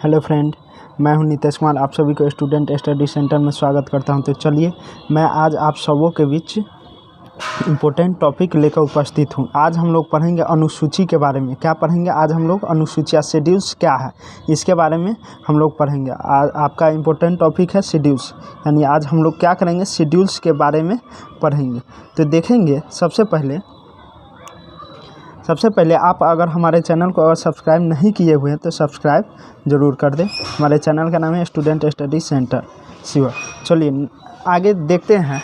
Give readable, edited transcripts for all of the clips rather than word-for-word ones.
Hello friend, मैं हूं नितेश कुमार। आप सभी को स्टूडेंट स्टडी सेंटर में स्वागत करता हूं। तो चलिए मैं आज आप सबों के बीच इम्पोर्टेंट टॉपिक लेकर उपस्थित हूं। आज हम लोग पढ़ेंगे अनुसूची के बारे में। क्या पढ़ेंगे आज हम लोग? अनुसूचियाँ, शेड्यूल्स क्या है इसके बारे में हम लोग पढ़ेंगे। आज आपका इम्पोर्टेंट टॉपिक है शेड्यूल्स, यानी आज हम लोग क्या करेंगे? शेड्यूल्स के बारे में पढ़ेंगे। तो देखेंगे सबसे पहले आप अगर हमारे चैनल को अगर सब्सक्राइब नहीं किए हुए हैं तो सब्सक्राइब ज़रूर कर दें। हमारे चैनल का नाम है स्टूडेंट स्टडी सेंटर शिवा। चलिए आगे देखते हैं।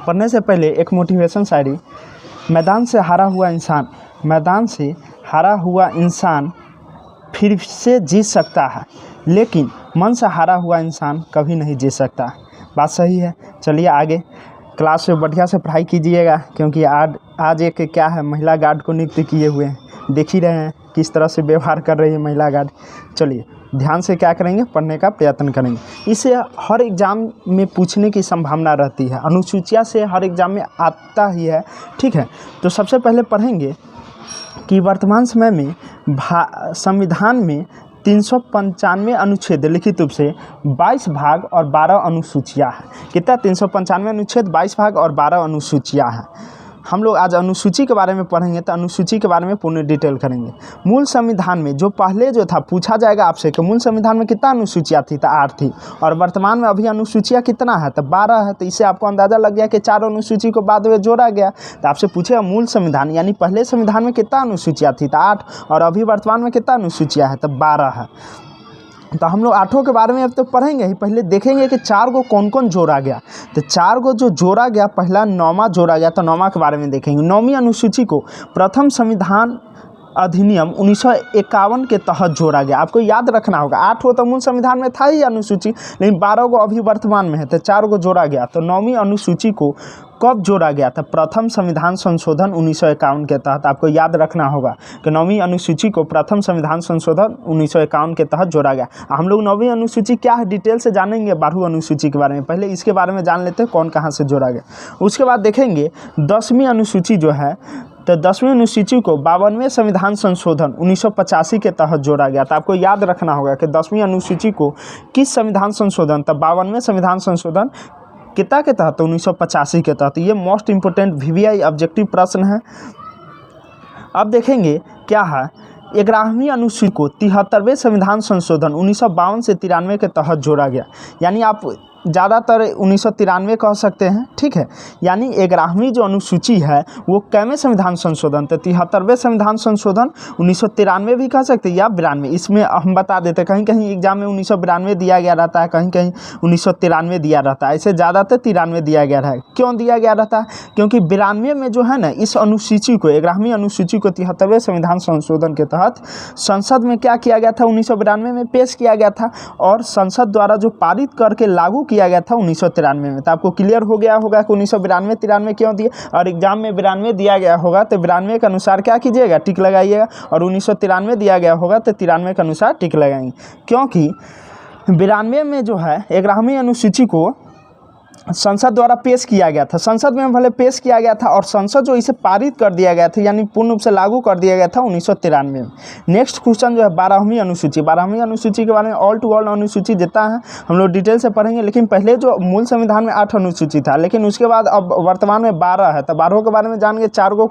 पढ़ने से पहले एक मोटिवेशन शायरी। मैदान से हारा हुआ इंसान फिर से जीत सकता है, लेकिन मन से हारा हुआ इंसान कभी नहीं जीत सकता। बात सही है। चलिए आगे क्लास में बढ़िया से पढ़ाई कीजिएगा, क्योंकि आज एक क्या है, महिला गार्ड को नियुक्त किए हुए हैं। देख ही रहे हैं किस तरह से व्यवहार कर रही है महिला गार्ड। चलिए ध्यान से क्या करेंगे? पढ़ने का प्रयत्न करेंगे। इससे हर एग्ज़ाम में पूछने की संभावना रहती है। अनुसूचिया से हर एग्ज़ाम में आता ही है। ठीक है, तो सबसे पहले पढ़ेंगे कि वर्तमान समय में संविधान में 395 अनुच्छेद लिखित रूप से 22 भाग और 12 अनुसूचियाँ हैं। कितना? 395 अनुच्छेद, 22 भाग और 12 अनुसूचियाँ हैं। हम लोग आज अनुसूची के बारे में पढ़ेंगे, तो अनुसूची के बारे में पूर्ण डिटेल करेंगे। मूल संविधान में जो पहले जो था, पूछा जाएगा आपसे कि मूल संविधान में कितना अनुसूचियाँ थी? तो 8 थी। और वर्तमान में अभी अनुसूचियाँ कितना है? तो 12 है। तो इससे आपको अंदाज़ा लग गया कि 4 अनुसूची को बाद में जोड़ा गया। तो आपसे पूछेगा मूल संविधान यानी पहले संविधान में कितना अनुसूचियाँ थी? तो 8। और अभी वर्तमान में कितना अनुसूचियाँ है? तो 12 है। तो हम लोग 8 के बारे में अब तो पढ़ेंगे ही। पहले देखेंगे कि 4 को कौन कौन जोड़ा गया। तो 4 को जो जोड़ा गया, पहला 9वां जोड़ा गया। तो 9वां के बारे में देखेंगे। 9वीं अनुसूची को प्रथम संविधान अधिनियम 1951 के तहत जोड़ा गया। आपको याद रखना होगा, 8 तो मूल संविधान में था ही अनुसूची, लेकिन 12 को अभी वर्तमान में है। तो 4 को जोड़ा गया। तो 9वीं अनुसूची को कब जोड़ा गया था? प्रथम संविधान संशोधन 1951 के तहत। आपको याद रखना होगा कि 9वीं अनुसूची को प्रथम संविधान संशोधन 1951 के तहत जोड़ा गया। हम लोग 9वीं अनुसूची क्या है डिटेल से जानेंगे 12वीं अनुसूची के बारे में। पहले इसके बारे में जान लेते हैं कौन कहाँ से जोड़ा गया। उसके बाद देखेंगे 10वीं अनुसूची जो है, तो 10वीं अनुसूची को 52वें संविधान संशोधन 1985 के तहत जोड़ा गया। तो आपको याद रखना होगा कि 10वीं अनुसूची को किस संविधान संशोधन? तो 52वें संविधान संशोधन कितना के तहत? 1985 के तहत। ये मोस्ट इंपोर्टेंट VVI ऑब्जेक्टिव प्रश्न है। अब देखेंगे क्या है, 11वीं अनुसूची को 73वें संविधान संशोधन 1952 से 93 के तहत जोड़ा गया। यानी आप ज़्यादातर 1993 कह सकते हैं। ठीक है, यानी 11वीं जो अनुसूची है वो कैवें संविधान संशोधन? तो 73वें संविधान संशोधन 1993 भी कह सकते हैं या 92। इसमें हम बता देते, कहीं कहीं एग्जाम में 1992 दिया गया रहता है, कहीं कहीं 1993 दिया रहता है। ऐसे ज़्यादातर 93 दिया गया है। क्यों दिया गया रहता है? क्योंकि 92 में जो है ना, इस अनुसूची को, 11वीं अनुसूची को 73वें संविधान संशोधन के तहत संसद में क्या किया गया था? 1992 में पेश किया गया था, और संसद द्वारा जो पारित करके लागू किया गया था 1993 में। तो आपको क्लियर हो गया होगा कि 1992 93 क्यों दिए, और एग्जाम में 92 दिया गया होगा तो 92 के अनुसार क्या कीजिएगा? टिक लगाइएगा। और 1993 दिया गया होगा तो 93 के अनुसार टिक लगाएंगे। क्योंकि 92 में जो है 11वीं अनुसूची को संसद द्वारा पेश किया गया था। संसद में भले पेश किया गया था, और संसद जो इसे पारित कर दिया गया था, यानी पूर्ण रूप से लागू कर दिया गया था 1993 में। नेक्स्ट क्वेश्चन जो है 12वीं अनुसूची। 12वीं अनुसूची के बारे में ऑल टू ऑल अनुसूची देता है, हम लोग डिटेल से पढ़ेंगे। लेकिन पहले जो मूल संविधान में 8 अनुसूची था, लेकिन उसके बाद अब वर्तमान में 12 है। तो 12 के बारे में जानेंगे। 4 को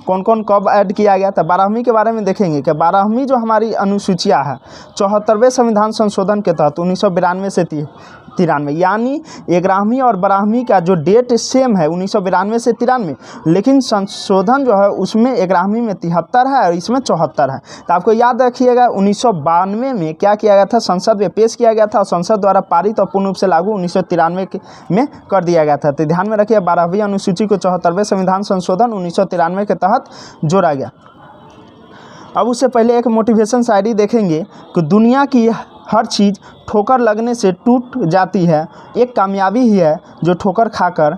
कौन कौन कब ऐड किया गया था। 12वीं के बारे में देखेंगे कि 12वीं जो हमारी अनुसूचियाँ है 74वें संविधान संशोधन के तहत 1992 से 93, यानी 11वीं और 12वीं का जो डेट सेम है 1992 से 93, लेकिन संशोधन जो है उसमें 11वीं में 73 है और इसमें 74 है। तो आपको याद रखिएगा 1992 में क्या किया गया था? संसद में पेश किया गया था, और संसद द्वारा पारित और पूर्ण रूप से लागू 1993 में कर दिया गया था। तो ध्यान में रखिए 12वीं अनुसूची को 74वें संविधान संशोधन 1993 के तहत जोड़ा गया। अब उससे पहले एक मोटिवेशन शायरी देखेंगे कि दुनिया की हर चीज़ ठोकर लगने से टूट जाती है, एक कामयाबी ही है जो ठोकर खाकर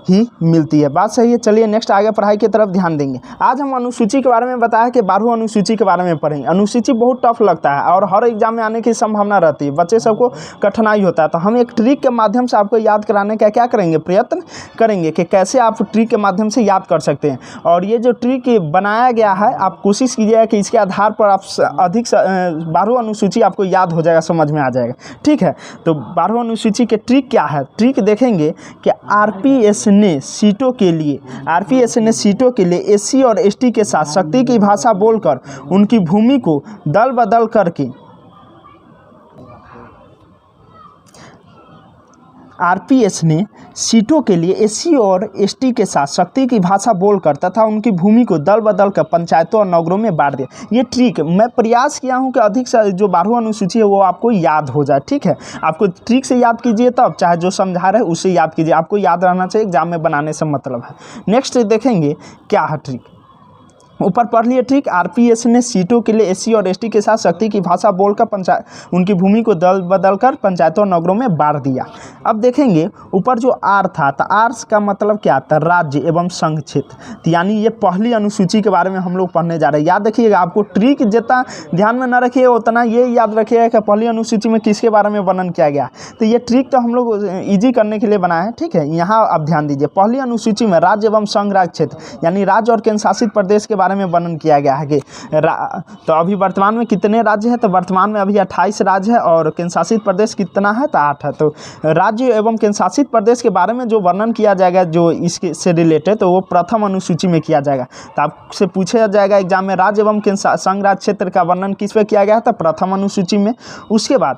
ही मिलती है। बात सही है। चलिए नेक्स्ट आगे पढ़ाई की तरफ ध्यान देंगे। आज हम अनुसूची के बारे में बताया कि 12वीं अनुसूची के बारे में पढ़ेंगे। अनुसूची बहुत टफ लगता है और हर एग्जाम में आने की संभावना रहती है, बच्चे सबको कठिनाई होता है। तो हम एक ट्रिक के माध्यम से आपको याद कराने का क्या करेंगे, प्रयत्न करेंगे कि कैसे आप ट्रिक के माध्यम से याद कर सकते हैं। और ये जो ट्रिक बनाया गया है, आप कोशिश कीजिएगा कि इसके आधार पर आप अधिक 12वीं अनुसूची आपको याद हो जाएगा, समझ में आ जाएगा। ठीक है, तो 12वीं अनुसूची के ट्रिक क्या है, ट्रिक देखेंगे कि आरपीएस ने सीटों के लिए एससी और एसटी के साथ शक्ति की भाषा बोलकर उनकी भूमि को दल बदल करके आरपीएस ने सीटों के लिए एससी और एसटी के साथ शक्ति की भाषा बोलकर तथा उनकी भूमि को दल बदल कर पंचायतों और नगरों में बांट दिया। ये ट्रिक मैं प्रयास किया हूं कि अधिक से जो 12वीं अनुसूची है वो आपको याद हो जाए। ठीक है, आपको ट्रिक से याद कीजिए, तब चाहे जो समझा रहे उससे याद कीजिए, आपको याद रहना चाहिए, एग्जाम में बनाने से मतलब है। नेक्स्ट देखेंगे क्या है ट्रिक, ऊपर पढ़ लिए ट्रिक। आरपीएस ने सीटों के लिए एससी और एसटी के साथ शक्ति की भाषा बोलकर उनकी भूमि को दल बदल कर पंचायतों और नगरों में बांट दिया। अब देखेंगे ऊपर जो आर था, तो आर का मतलब क्या था, राज्य एवं संघ क्षेत्र। तो यानी ये पहली अनुसूची के बारे में हम लोग पढ़ने जा रहे हैं। याद रखिएगा, आपको ट्रिक जितना ध्यान में न रखिएगा उतना ये याद रखिएगा कि पहली अनुसूची में किसके बारे में वर्णन किया गया। तो ये ट्रिक तो हम लोग ईजी करने के लिए बनाए हैं। ठीक है, यहाँ आप ध्यान दीजिए, पहली अनुसूची में राज्य एवं संघ राज्य क्षेत्र यानी राज्य और केंद्र शासित प्रदेश के बारे में वर्णन किया गया है कि तो अभी वर्तमान में कितने राज्य हैं, तो वर्तमान में अभी 28 राज्य है और केंद्र शासित प्रदेश कितना है, तो 8 है। तो राज्य एवं केंद्र शासित प्रदेश के बारे में जो वर्णन किया जाएगा जो इसके से रिलेटेड, तो वो प्रथम अनुसूची में किया जाएगा। तो आपसे पूछा जाएगा एग्जाम में राज्य एवं केंद्र संघ राज्य क्षेत्र का वर्णन किस पे किया गया है, तो प्रथम अनुसूची में। उसके बाद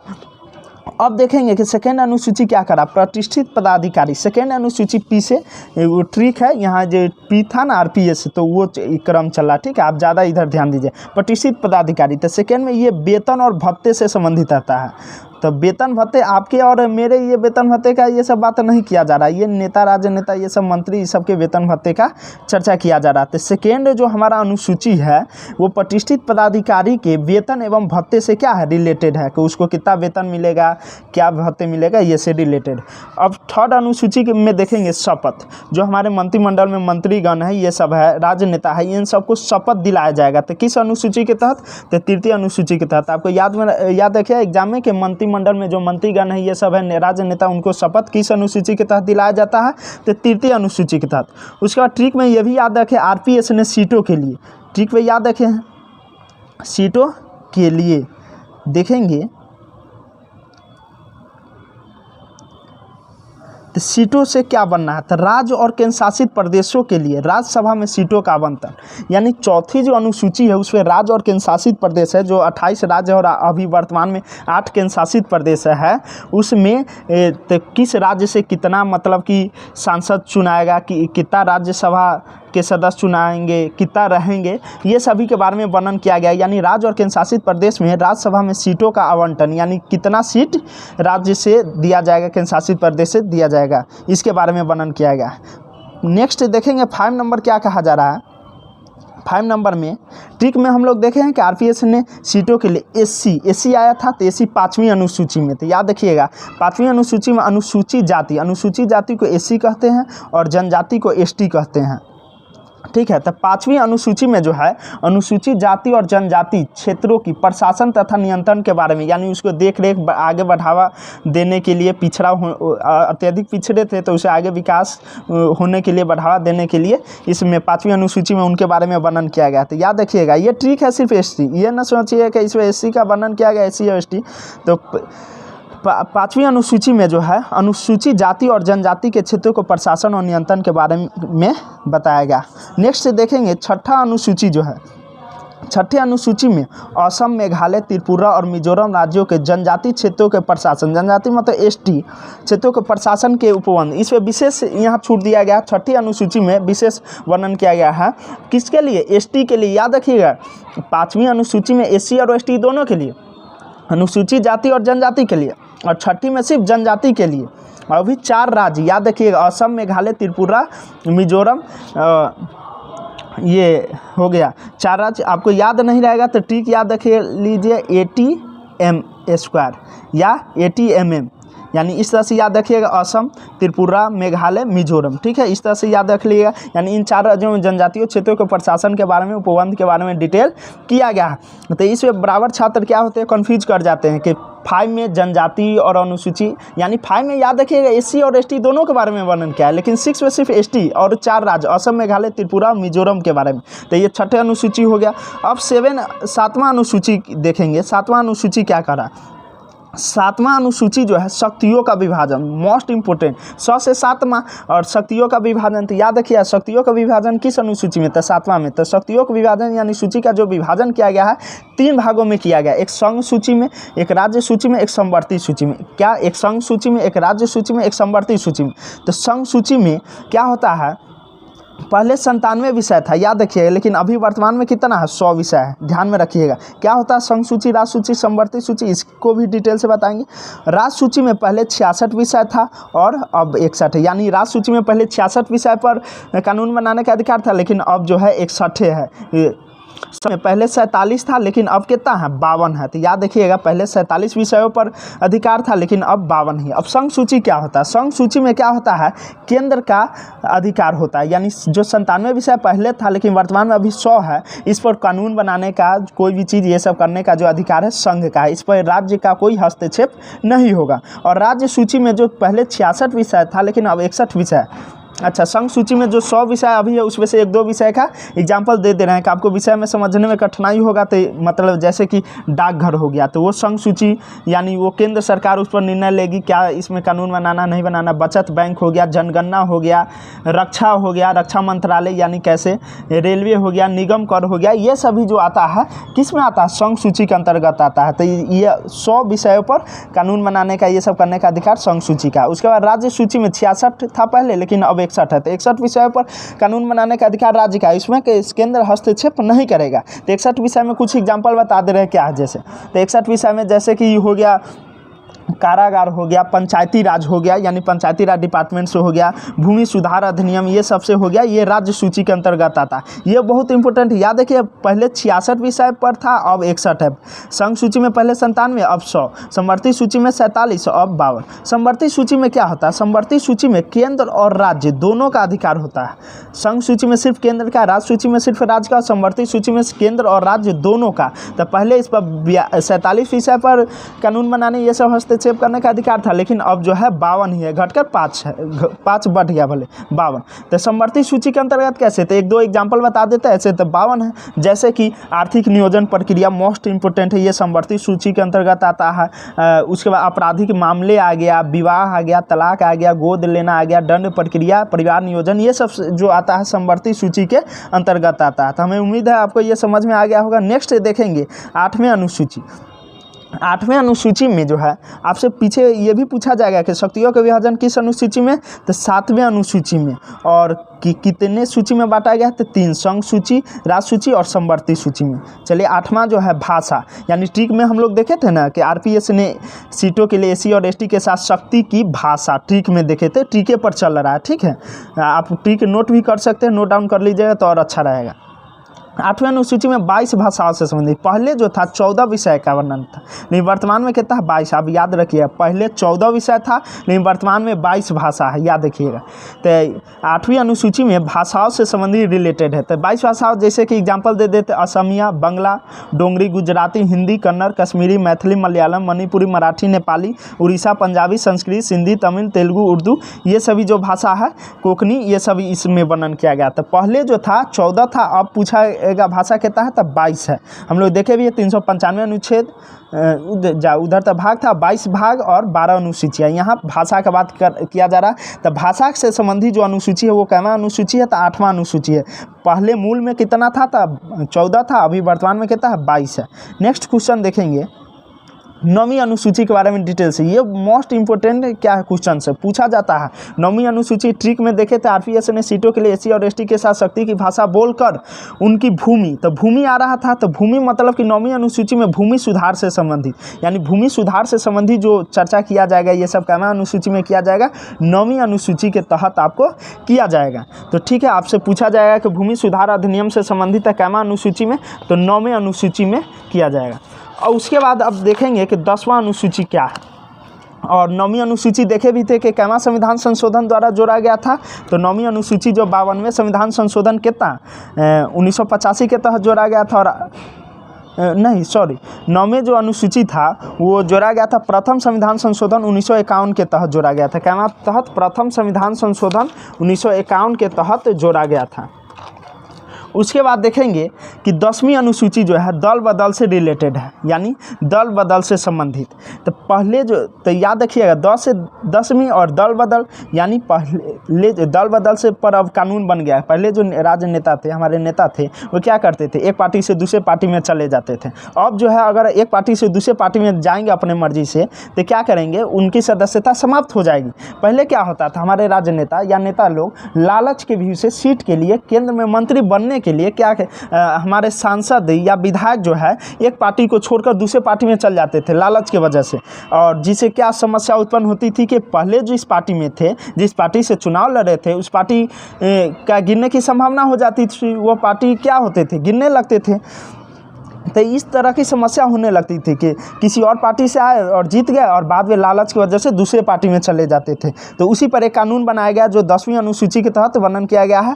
अब देखेंगे कि सेकेंड अनुसूची क्या करा, प्रतिष्ठित पदाधिकारी। सेकेंड अनुसूची पी से वो ट्रिक है, यहाँ जो पी था ना आरपीएस, तो वो क्रम चला। ठीक है, आप ज़्यादा इधर ध्यान दीजिए। प्रतिष्ठित पदाधिकारी, तो सेकेंड में ये वेतन और भत्ते से संबंधित रहता है। तो वेतन भत्ते आपके और मेरे, ये वेतन भत्ते का ये सब बात नहीं किया जा रहा है, ये नेता राजनेता ये सब मंत्री सबके वेतन भत्ते का चर्चा किया जा रहा है। तो सेकेंड जो हमारा अनुसूची है वो प्रतिष्ठित पदाधिकारी के वेतन एवं भत्ते से क्या है, रिलेटेड है, कि उसको कितना वेतन मिलेगा, क्या भत्ते मिलेगा, ये से रिलेटेड। अब थर्ड अनुसूची में देखेंगे शपथ, जो हमारे मंत्रिमंडल में मंत्रीगण है, ये सब है, राजनेता है, इन सबको शपथ दिलाया जाएगा। तो किस अनुसूची के तहत, तो तृतीय अनुसूची के तहत। आपको याद रखिए एग्जाम में कि मंत्रिमंडल में जो मंत्रीगण है ये सब है राजनेता, उनको शपथ किस अनुसूची के तहत दिलाया जाता है, तो तृतीय अनुसूची के तहत। उसके बाद ट्रिक में ये भी याद रखें, आरपीएस ने सीटों के लिए, ट्रिक में याद रखें सीटों के लिए देखेंगे तो सीटों से क्या बनना है, तो राज्य और केंद्र शासित प्रदेशों के लिए राज्यसभा में सीटों का आवंटन। यानी चौथी जो अनुसूची है उसमें राज्य और केंद्र शासित प्रदेश है, जो 28 राज्य और अभी वर्तमान में 8 केंद्र शासित प्रदेश है, उसमें तो किस राज्य से कितना मतलब कि सांसद चुनाएगा, कि कितना राज्यसभा के सदस्य चुनाएंगे, कितना रहेंगे, ये सभी के बारे में वर्णन किया गया। यानी राज्य और केंद्र शासित प्रदेश में राज्यसभा में सीटों का आवंटन, यानी कितना सीट राज्य से दिया जाएगा, केंद्र शासित प्रदेश से दिया जाएगा, इसके बारे में वर्णन किया गया। नेक्स्ट देखेंगे 5 नंबर क्या कहा जा रहा है। 5 नंबर में ट्रिक में हम लोग देखे हैं कि आरपीएस ने सीटों के लिए एससी आया था, तो एससी 5वीं अनुसूची में। तो याद रखिएगा 5वीं अनुसूची में अनुसूचित जाति को एससी कहते हैं और जनजाति को एसटी कहते हैं। ठीक है, तो 5वीं अनुसूची में जो है अनुसूचित जाति और जनजाति क्षेत्रों की प्रशासन तथा नियंत्रण के बारे में, यानी उसको देख रेख आगे बढ़ावा देने के लिए, पिछड़ा अत्यधिक पिछड़े थे तो उसे आगे विकास होने के लिए, बढ़ावा देने के लिए इसमें 5वीं अनुसूची में उनके बारे में वर्णन किया गया। तो याद रखिएगा ये ट्रिक है सिर्फ एसटी, ये न सोचिए कि इसमें एससी का वर्णन किया गया, एससी और एसटी। तो 5वीं अनुसूची में जो है अनुसूचित जाति और जनजाति के क्षेत्रों को प्रशासन और नियंत्रण के बारे में बताया गया। नेक्स्ट देखेंगे छठा अनुसूची जो है, छठी अनुसूची में असम, मेघालय, त्रिपुरा और मिजोरम राज्यों के जनजाति क्षेत्रों के प्रशासन, जनजाति मतलब एसटी क्षेत्रों के प्रशासन के उपबंध, इसमें विशेष यहाँ छूट दिया गया। छठी अनुसूची में विशेष वर्णन किया गया है, किसके लिए, एसटी के लिए। याद रखिएगा 5वीं अनुसूची में एससी और एसटी दोनों के लिए, अनुसूचित जाति और जनजाति के लिए, और छठी में सिर्फ जनजाति के लिए। और अभी 4 राज्य याद रखिएगा, असम, मेघालय, त्रिपुरा, मिजोरम, ये हो गया 4 राज्य। आपको याद नहीं रहेगा तो ट्रिक याद रखिए लीजिए, ATM² या ATMM, यानी इस तरह से याद रखिएगा, असम, त्रिपुरा, मेघालय, मिजोरम, ठीक है, इस तरह से याद रख लीजिएगा। यानी इन 4 राज्यों में जनजातीय क्षेत्रों के प्रशासन के बारे में, उपबंध के बारे में डिटेल किया गया है। तो इसमें बराबर छात्र क्या होते हैं, कन्फ्यूज कर जाते हैं कि 5 में जनजाति और अनुसूची, यानी 5 में याद रखिएगा एससी और एसटी दोनों के बारे में वर्णन किया है, लेकिन 6 में सिर्फ एसटी और 4 राज्य असम, मेघालय, त्रिपुरा, मिजोरम के बारे में। तो ये 6ठे अनुसूची हो गया। अब 7वां अनुसूची देखेंगे। 7वां अनुसूची क्या करा, 7वां अनुसूची जो है शक्तियों का विभाजन, मोस्ट इंपोर्टेंट, 100 से 7वां और शक्तियों का विभाजन। तो याद रखिए शक्तियों का विभाजन किस अनुसूची में, तो 7वां में। तो शक्तियों का विभाजन यानी सूची का जो विभाजन किया गया है 3 भागों में किया गया, एक संघ सूची में, एक राज्य सूची में, एक समवर्ती सूची में। क्या, एक संघ सूची में, एक राज्य सूची में, एक समवर्ती सूची में। तो संघ सूची में क्या होता है, पहले 97 विषय था याद रखिएगा, लेकिन अभी वर्तमान में कितना है, 100 विषय है, ध्यान में रखिएगा। क्या होता है संघ सूची, राज्य सूची, समवर्ती सूची, इसको भी डिटेल से बताएंगे। राज्य सूची में पहले 66 विषय था और अब 61 है, यानी राज्य सूची में पहले 66 विषय पर कानून बनाने का अधिकार था, लेकिन अब जो है 61 है। पहले 47 था लेकिन अब कितना है, 52 है। तो याद रखिएगा पहले 47 विषयों पर अधिकार था लेकिन अब 52 ही। अब संघ सूची क्या होता है, संघ सूची में क्या होता है, केंद्र का अधिकार होता है, यानी जो 97 विषय पहले था लेकिन वर्तमान में अभी 100 है, इस पर कानून बनाने का, कोई भी चीज़ ये सब करने का जो अधिकार है संघ का है, इस पर राज्य का कोई हस्तक्षेप नहीं होगा। और राज्य सूची में जो पहले 66 विषय था लेकिन अब 61 विषय। अच्छा, संघ सूची में जो 100 विषय अभी है उसमें से 1-2 विषय का एग्जाम्पल दे रहे हैं कि आपको विषय में समझने में कठिनाई होगा, तो मतलब जैसे कि डाकघर हो गया, तो वो संघ सूची यानी वो केंद्र सरकार उस पर निर्णय लेगी क्या इसमें कानून बनाना नहीं बनाना। बचत बैंक हो गया, जनगणना हो गया, रक्षा हो गया, रक्षा मंत्रालय यानी कैसे, रेलवे हो गया, निगम कर हो गया, ये सभी जो आता है किस में आता है, संघ सूची के अंतर्गत आता है। तो ये 100 विषयों पर कानून बनाने का, ये सब करने का अधिकार संघ सूची का। उसके बाद राज्य सूची में 66 था पहले लेकिन अब 61 है, तो 61 विषयों पर कानून बनाने का अधिकार राज्य का है, इसमें केंद्र हस्तक्षेप नहीं करेगा। तो 61 विषय में कुछ एग्जाम्पल बता दे रहे हैं क्या है, जैसे तो 61 विषय में जैसे कि हो गया कारागार हो गया, पंचायती राज हो गया यानी पंचायती राज डिपार्टमेंट से हो गया, भूमि सुधार अधिनियम, ये सबसे हो गया, ये राज्य सूची के अंतर्गत आता है। ये बहुत इंपॉर्टेंट याद है कि पहले 66 विषय पर था अब 61 है। संघ सूची में पहले 97 अब 100, समवर्ती सूची में 47 अब 52। समवर्ती सूची में क्या होता है, समवर्ती सूची में केंद्र और राज्य दोनों का अधिकार होता है। संघ सूची में सिर्फ केंद्र का, राज्य सूची में सिर्फ राज्य का, समवर्ती सूची में केंद्र और राज्य दोनों का। तो पहले इस पर 47 विषय पर कानून बनाने ये सब हस्तक्षेप करने का अधिकार था, लेकिन अब जो है 52 ही है, घटकर 5 है, 5 बढ़ गया भले 52। तो समवर्ती सूची के अंतर्गत कैसे, तो 1-2 एग्जाम्पल बता देते हैं ऐसे, तो 52 है। जैसे कि आर्थिक नियोजन प्रक्रिया मोस्ट इंपोर्टेंट है, ये समवर्ती सूची के अंतर्गत आता है। उसके बाद आपराधिक मामले आ गया, विवाह आ गया, तलाक आ गया, गोद लेना आ गया, दंड प्रक्रिया, परिवार नियोजन, ये सब जो आता है समवर्ती सूची के अंतर्गत आता है। तो हमें उम्मीद है आपको ये समझ में आ गया होगा। नेक्स्ट देखेंगे 8वें अनुसूची। 8वें अनुसूची में जो है आपसे पीछे ये भी पूछा जाएगा कि शक्तियों का विभाजन किस अनुसूची में, तो 7वें अनुसूची में। और कितने सूची में बांटा गया है, तो 3, संघ सूची, राज्य सूची और समवर्ती सूची में। चलिए 8वां जो है भाषा, यानी ट्रिक में हम लोग देखे थे ना कि आरपीएस ने सीटों के लिए एससी और एसटी के साथ शक्ति की भाषा ट्रिक में देखे थे, ट्रिके पर चल रहा है, ठीक है। आप ट्रिक नोट भी कर सकते हैं, नोट डाउन कर लीजिएगा तो और अच्छा रहेगा। 8वें अनुसूची में 22 भाषाओं से संबंधित, पहले जो था 14 विषय का वर्णन था लेकिन वर्तमान में कितना है, 22। आप याद रखिए पहले 14 विषय था लेकिन वर्तमान में 22 भाषा है, याद रखिएगा। तो 8वीं अनुसूची में भाषाओं से संबंधित रिलेटेड है, तो 22 भाषाओं जैसे कि एग्जाम्पल दे देते, असमिया, बंगला, डोंगरी, गुजराती, हिंदी, कन्नड़, कश्मीरी, मैथिली, मलयालम, मणिपुरी, मराठी, नेपाली, उड़ीसा, पंजाबी, संस्कृत, सिंधी, तमिल, तेलुगु, उर्दू, ये सभी जो भाषा है, कोंकणी, ये सभी इसमें वर्णन किया गया। तो पहले जो था 14 था, अब पूछा भाषा के तहत तब 22 है। हम लोग देखे भी 395 अनुच्छेद उधर तक भाग था, 22 भाग और 12 अनुसूचियाँ। यहाँ भाषा का बात किया जा रहा है, तो भाषा से संबंधित जो अनुसूची है वो कैमा अनुसूची है, तो 8वां अनुसूची है। पहले मूल में कितना था, तब 14 था, अभी वर्तमान में कितना है, 22 है। नेक्स्ट क्वेश्चन देखेंगे 9वीं अनुसूची के बारे में डिटेल से, ये मोस्ट इंपोर्टेंट क्या है क्वेश्चन से पूछा जाता है। 9वीं अनुसूची ट्रिक में देखे थे, आरपीएस ने सीटों के लिए एससी और एसटी के साथ शक्ति की भाषा बोलकर उनकी भूमि, तो भूमि आ रहा था, तो भूमि मतलब कि 9वीं अनुसूची में भूमि सुधार से संबंधित, यानी भूमि सुधार से संबंधित जो चर्चा किया जाएगा ये सब कैमा अनुसूची में किया जाएगा, 9वीं अनुसूची के तहत आपको किया जाएगा। तो ठीक है, आपसे पूछा जाएगा कि भूमि सुधार अधिनियम से संबंधित है कैमा अनुसूची में, तो 9वें अनुसूची में किया जाएगा। और उसके बाद अब देखेंगे कि 10वां अनुसूची क्या है। और 9वीं अनुसूची देखे भी थे कि कैमा संविधान संशोधन द्वारा जोड़ा गया था। तो 9वीं अनुसूची जो 52वें संविधान संशोधन के 1985 के तहत जोड़ा गया था। और नहीं सॉरी 9वें जो अनुसूची था वो जोड़ा गया था प्रथम संविधान संशोधन 1951 के तहत जोड़ा गया था। कैमा तहत प्रथम संविधान संशोधन 1951 के तहत जोड़ा गया था। उसके बाद देखेंगे कि 10वीं अनुसूची जो है दल बदल से रिलेटेड है, यानी दल बदल से संबंधित। तो पहले जो तो याद रखिएगा 10वीं और दल बदल, यानी पहले दल बदल से पर अब कानून बन गया है। पहले जो राजनेता थे, हमारे नेता थे, वो क्या करते थे, एक पार्टी से दूसरे पार्टी में चले जाते थे। अब जो है अगर एक पार्टी से दूसरे पार्टी में जाएंगे अपने मर्जी से तो क्या करेंगे, उनकी सदस्यता समाप्त हो जाएगी। पहले क्या होता था, हमारे राजनेता या नेता लोग लालच के व्यू से सीट के लिए, केंद्र में मंत्री बनने के लिए क्या हमारे सांसद या विधायक जो है एक पार्टी को छोड़कर दूसरे पार्टी में चल जाते थे लालच की वजह से। और जिससे क्या समस्या उत्पन्न होती थी कि पहले जिस पार्टी में थे, जिस पार्टी से चुनाव लड़े थे, उस पार्टी का गिरने की संभावना हो जाती थी। वो पार्टी क्या होते थे, गिरने लगते थे। तो इस तरह की समस्या होने लगती थी कि किसी और पार्टी से आए और जीत गए और बाद में लालच की वजह से दूसरे पार्टी में चले जाते थे। तो उसी पर एक कानून बनाया गया जो 10वीं अनुसूची के तहत वर्णन किया गया है।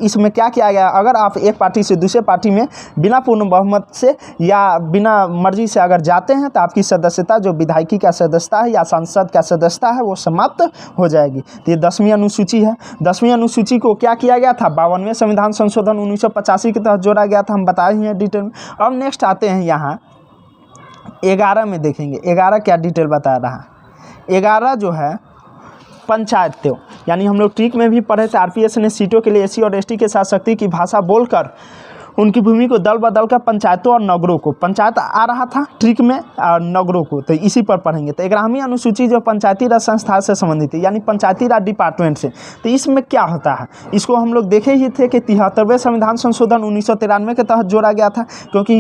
इसमें क्या किया गया, अगर आप एक पार्टी से दूसरे पार्टी में बिना पूर्ण बहुमत से या बिना मर्जी से अगर जाते हैं तो आपकी सदस्यता, जो विधायकी का सदस्यता है या सांसद का सदस्यता है, वो समाप्त हो जाएगी। तो ये 10वीं अनुसूची है। 10वीं अनुसूची को क्या किया गया था, 52वें संविधान संशोधन 1985 के तहत जोड़ा गया था, हम बताए ही हैं डिटेल में। अब नेक्स्ट आते हैं यहाँ 11 में देखेंगे 11 क्या डिटेल बता रहा। 11 जो है पंचायतों, यानी हम लोग ट्रिक में भी पढ़े थे, आरपीएस ने सीटों के लिए एससी और एसटी के साथ शक्ति की भाषा बोलकर उनकी भूमि को दल बदल कर पंचायतों और नगरों को, पंचायत आ रहा था ट्रिक में और नगरों को, तो इसी पर पढ़ेंगे। तो 11वीं अनुसूची जो पंचायती राज संस्था से संबंधित है, यानी पंचायती राज डिपार्टमेंट से, तो इसमें क्या होता है, इसको हम लोग देखे ही थे कि 73वें संविधान संशोधन 1993 के तहत जोड़ा गया था। क्योंकि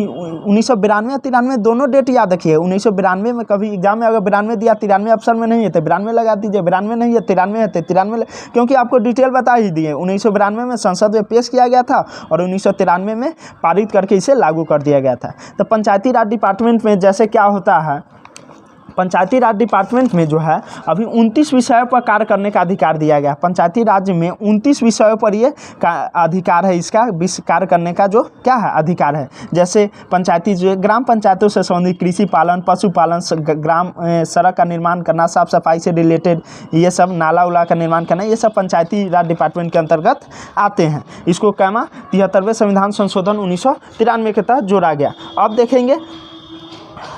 1992 और 93 दोनों डेट याद रखिए। 1992 में कभी एग्जाम में अगर 92 दिया, 93 ऑप्शन में नहीं है तो 92 लगा दीजिए, 92 नहीं है 93 है तो 93, क्योंकि आपको डिटेल बता ही दिए। 1992 में संसद में पेश किया गया था और 1993 में पारित करके इसे लागू कर दिया गया था। तो पंचायती राज डिपार्टमेंट में जैसे क्या होता है, पंचायती राज डिपार्टमेंट में जो है अभी 29 विषयों पर कार्य करने का अधिकार दिया गया। पंचायती राज में 29 विषयों पर ये का अधिकार है, इसका कार्य करने का जो क्या है अधिकार है। जैसे पंचायती जो ग्राम पंचायतों से संबंधित कृषि पालन, पशुपालन, ग्राम सड़क का निर्माण करना, साफ सफाई से रिलेटेड ये सब, नाला उला का निर्माण करना, ये सब पंचायती राज डिपार्टमेंट के अंतर्गत आते हैं। इसको कैमा 73वें संविधान संशोधन 1993 के तहत जोड़ा गया। अब देखेंगे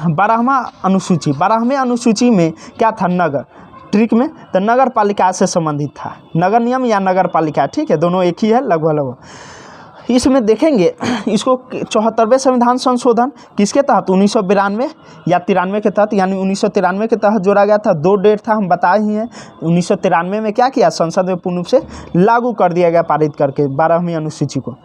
12वां अनुसूची। 12वें अनुसूची में क्या था, नगर ट्रिक में, तो नगर पालिका से संबंधित था। नगर नियम या नगर पालिका, ठीक है, दोनों एक ही है लगभग। इसमें देखेंगे इसको 74वें संविधान संशोधन किसके तहत, 1992 या 93 के तहत, यानी 1993 के तहत जोड़ा गया था। 2 डेट था, हम बताए ही हैं। 1993 में क्या किया, संसद में पूर्ण रूप से लागू कर दिया गया, पारित करके 12वीं अनुसूची को।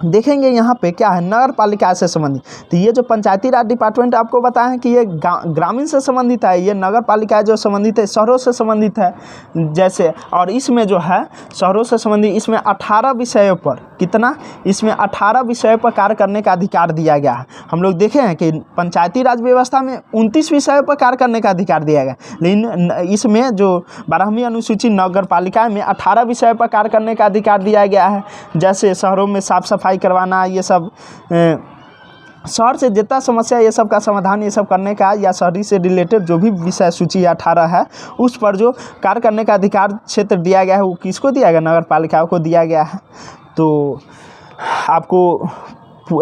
देखेंगे यहाँ पे क्या है, नगर पालिका से संबंधित। तो ये जो पंचायती राज डिपार्टमेंट आपको बताया है कि ये ग्रामीण से संबंधित है, ये नगर पालिका जो संबंधित है शहरों से संबंधित है जैसे। और इसमें जो है शहरों से संबंधित, इसमें 18 विषयों पर, कितना, इसमें 18 विषयों पर कार्य करने का अधिकार दिया गया है। हम लोग देखे हैं कि पंचायती राज व्यवस्था में 29 विषयों पर कार्य करने का अधिकार दिया गया, लेकिन इसमें जो 12वीं अनुसूची नगर पालिका में 18 विषयों पर कार्य करने का अधिकार दिया गया है। जैसे शहरों में साफ सफाई करवाना, ये सब शहर से जितना समस्या, ये सब का समाधान, ये सब करने का, या शहरी से रिलेटेड जो भी विषय सूची 18 है उस पर जो कार्य करने का अधिकार क्षेत्र दिया गया है वो किसको दिया गया, नगर पालिकाओं को दिया गया है। तो आपको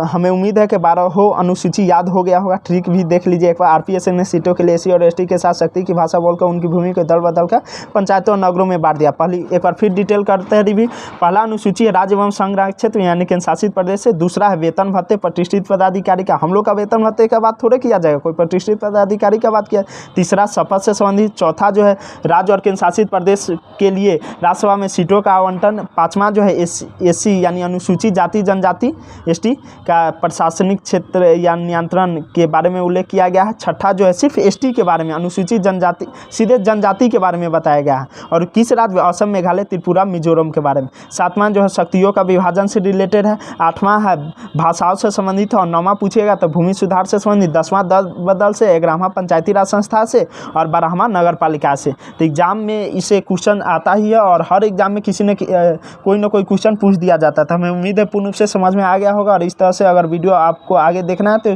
हमें उम्मीद है कि 12 अनुसूची याद हो गया होगा। ट्रिक भी देख लीजिए एक बार। आरपीएस ने सीटों के लिए एससी और एसटी के साथ शक्ति की भाषा बोलकर उनकी भूमि को दल बदल कर पंचायतों और नगरों में बांट दिया। पहली एक बार फिर डिटेल करते हैं रिव्यू। पहला अनुसूची है राज्य एवं संघ राज्य क्षेत्र यानी केंद्र शासित प्रदेश से। दूसरा है वेतन भत्ते प्रतिष्ठित पदाधिकारी का। हम लोग का वेतन भत्ते का बात थोड़े किया जाएगा, कोई प्रतिष्ठित पदाधिकारी का बात किया। तीसरा शपथ से संबंधित। चौथा जो है राज्य और केंद्र शासित प्रदेश के लिए राज्यसभा में सीटों का आवंटन। पाँचवा जो है एससी यानी अनुसूचित जाति जनजाति एसटी का प्रशासनिक क्षेत्र या नियंत्रण के बारे में उल्लेख किया गया है। छठा जो है सिर्फ एसटी के बारे में, अनुसूचित जनजाति, सीधे जनजाति के बारे में बताया गया है। और किस राज्य? असम, मेघालय, त्रिपुरा, मिजोरम के बारे में। सातवां जो है शक्तियों का विभाजन से रिलेटेड है। आठवां है भाषाओं से संबंधित है। और नौवां पूछिएगा तो भूमि सुधार से संबंधित। 10वां दल बदल से। 11वां पंचायती राज संस्था से। और 12वां नगर पालिका से। तो एग्जाम में इसे क्वेश्चन आता ही है और हर एग्जाम में किसी ने कोई ना कोई क्वेश्चन पूछ दिया जाता था। हमें उम्मीद है पूर्ण रूप से समझ में आ गया होगा। और इस तरह से अगर वीडियो आपको आगे देखना है तो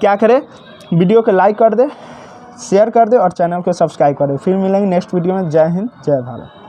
क्या करें, वीडियो को लाइक कर दे, शेयर कर दे और चैनल को सब्सक्राइब कर दे। फिर मिलेंगे नेक्स्ट वीडियो में। जय हिंद, जय भारत।